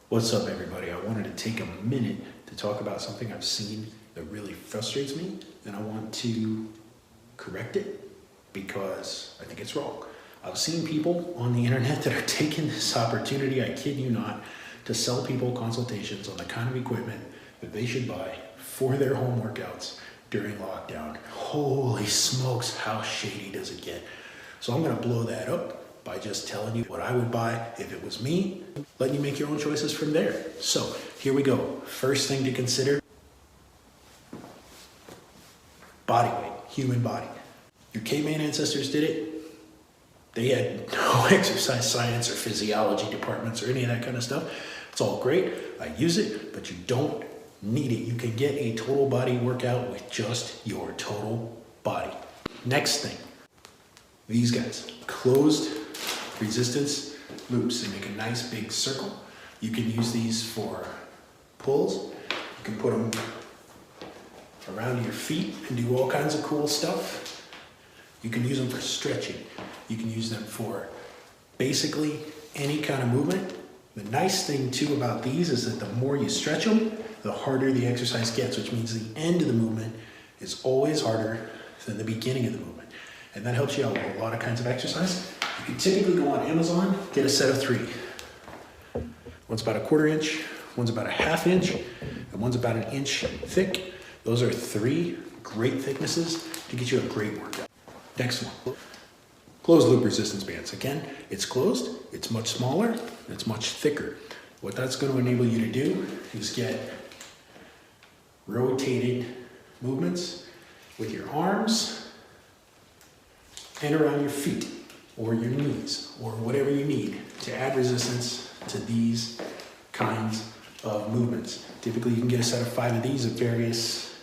What's up, everybody? I wanted to take a minute to talk about something I've seen that really frustrates me, and I want to correct it because I think it's wrong. I've seen people on the internet that are taking this opportunity, I kid you not, to sell people consultations on the kind of equipment that they should buy for their home workouts during lockdown. Holy smokes, how shady does it get? So I'm gonna blow that up by just telling you what I would buy if it was me, letting you make your own choices from there. So here we go. First thing to consider, body weight, human body. Your caveman ancestors did it. They had no exercise science or physiology departments or any of that kind of stuff. It's all great, I use it, but you don't need it. You can get a total body workout with just your total body. Next thing, these guys, closed resistance loops. They make a nice big circle. You can use these for pulls. You can put them around your feet and do all kinds of cool stuff. You can use them for stretching. You can use them for basically any kind of movement. The nice thing too about these is that the more you stretch them, the harder the exercise gets, which means the end of the movement is always harder than the beginning of the movement. And that helps you out with a lot of kinds of exercise. You can typically go on Amazon, get a set of 3. One's about a 1/4 inch, one's about a 1/2 inch, and one's about 1 inch thick. Those are 3 great thicknesses to get you a great workout. Next one, closed loop resistance bands. Again, it's closed, it's much smaller, and it's much thicker. What that's going to enable you to do is get rotated movements with your arms and around your feet or your knees or whatever you need to add resistance to these kinds of movements. Typically you can get a set of 5 of these at various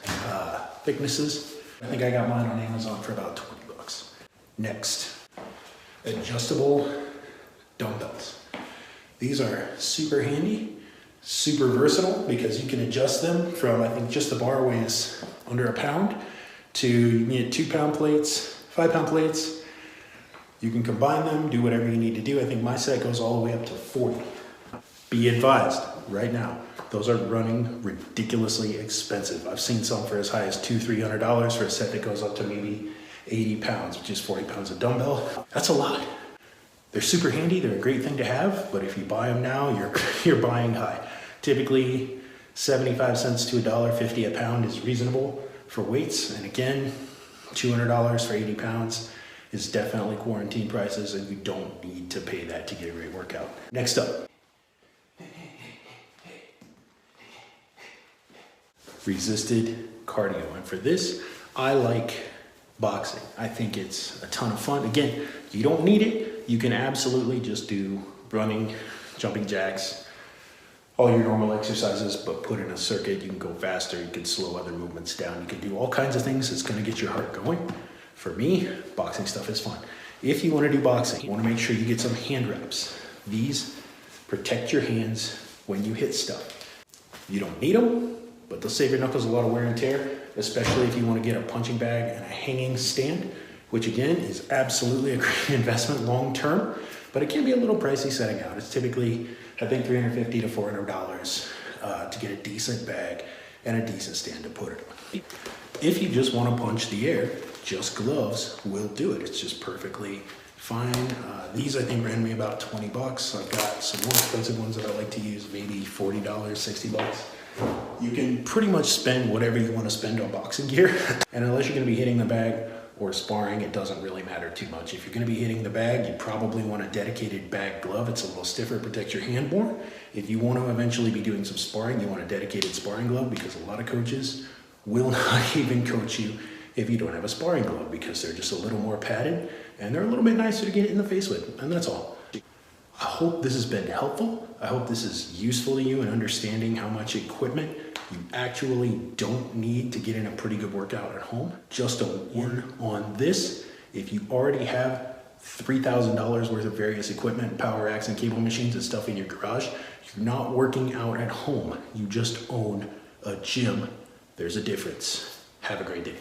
thicknesses. I think I got mine on Amazon for about $20. Next, adjustable dumbbells. These are super handy, super versatile, because you can adjust them from, I think just the bar weighs under 1 pound to, you can get 2-pound plates, 5-pound plates. You can combine them, do whatever you need to do. I think my set goes all the way up to 40. Be advised, right now, those are running ridiculously expensive. I've seen some for as high as $200-300 for a set that goes up to maybe 80 pounds, which is 40 pounds of dumbbell. That's a lot. They're super handy, they're a great thing to have, but if you buy them now, you're buying high. Typically, 75 cents to $1.50 a pound is reasonable for weights. And again, $200 for 80 pounds is definitely quarantine prices, and you don't need to pay that to get a great workout. Next up, resisted cardio. And for this, I like boxing. I think it's a ton of fun. Again, you don't need it. You can absolutely just do running, jumping jacks, all your normal exercises, but put in a circuit. You can go faster, you can slow other movements down, you can do all kinds of things that's gonna get your heart going. For me, boxing stuff is fun. If you wanna do boxing, you wanna make sure you get some hand wraps. These protect your hands when you hit stuff. You don't need them, but they'll save your knuckles a lot of wear and tear, especially if you wanna get a punching bag and a hanging stand, which again is absolutely a great investment long-term, but it can be a little pricey setting out. It's typically, I think, $350 to $400 to get a decent bag and a decent stand to put it on. If you just want to punch the air, just gloves will do it. It's just perfectly fine. These I think ran me about 20 bucks. I've got some more expensive ones that I like to use, maybe $40, 60 bucks. You can pretty much spend whatever you want to spend on boxing gear. And unless you're going to be hitting the bag or sparring, it doesn't really matter too much. If you're going to be hitting the bag, you probably want a dedicated bag glove. It's a little stiffer, protects your hand more. If you want to eventually be doing some sparring, you want a dedicated sparring glove, because a lot of coaches will not even coach you if you don't have a sparring glove, because they're just a little more padded and they're a little bit nicer to get in the face with, and that's all. I hope this has been helpful. I hope this is useful to you in understanding how much equipment you actually don't need to get in a pretty good workout at home. Just a word on this: if you already have $3,000 worth of various equipment, power racks and cable machines and stuff in your garage, you're not working out at home. You just own a gym. There's a difference. Have a great day.